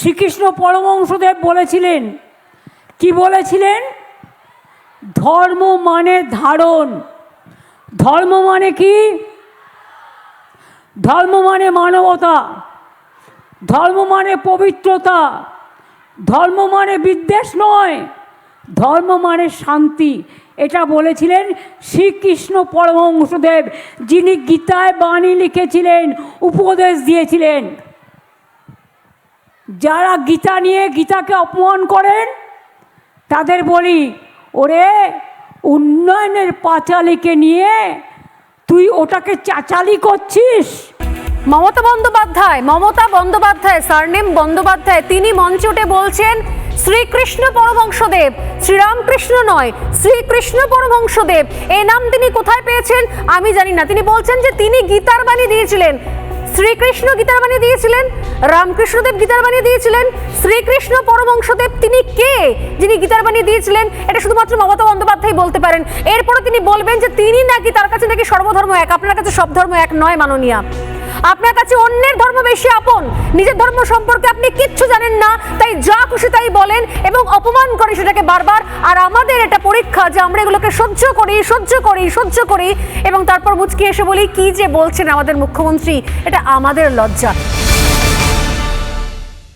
শ্রীকৃষ্ণ পরমহংসদেব বলেছিলেন, কি বলেছিলেন? ধর্ম মানে ধারণ। ধর্ম মানে কি? ধর্ম মানে মানবতা, ধর্ম মানে পবিত্রতা, ধর্ম মানে বিদ্বেষ নয়, ধর্ম মানে শান্তি। এটা বলেছিলেন শ্রীকৃষ্ণ পরমহংসদেব, যিনি গীতায় বাণী লিখেছিলেন, উপদেশ দিয়েছিলেন। যারা গীতা নিয়ে গীতাকে অপমান করেন তাদের বলি, ওরে উন্নয়নের পাঁচালীকে নিয়ে তুই ওটাকে চাচালি করছিস। মমতা বন্দ্যোপাধ্যায় সারনেম বন্দ্যোপাধ্যায়, তিনি মঞ্চে উঠে বলছেন শ্রীকৃষ্ণ পরমহংসদেব, শ্রীরামকৃষ্ণ নয়, শ্রীকৃষ্ণ পরমহংসদেব। এই নাম তিনি কোথায় পেয়েছেন আমি জানি না। তিনি বলছেন যে তিনি গীতার বাণী দিয়েছিলেন, শ্রীকৃষ্ণ গীতার বাণী দিয়েছিলেন, রামকৃষ্ণদেব গীতার বাণী দিয়েছিলেন। শ্রীকৃষ্ণ পরমহংসদেব তিনি কে যিনি গীতার বাণী দিয়েছিলেন? এটা শুধুমাত্র মমতা বন্দ্যোপাধ্যায় বলতে পারেন। এরপরে তিনি বলবেন যে তিনি নাকি, তার কাছে নাকি সর্বধর্ম এক। আপনার কাছে সব ধর্ম এক নয় মাননীয়া, আপনার কাছে অন্যের ধর্ম বেশি আপন, নিজের ধর্ম সম্পর্কে আপনি কিচ্ছু জানেন না, তাই যা খুশি তাই বলেন এবং অপমান করে সেটাকে বারবার। আর আমাদের এটা পরীক্ষা যে আমরা এগুলোকে সহ্য করি এবং তারপর মুচকি এসে বলি কি যে বলছেন আমাদের মুখ্যমন্ত্রী, এটা আমাদের লজ্জা।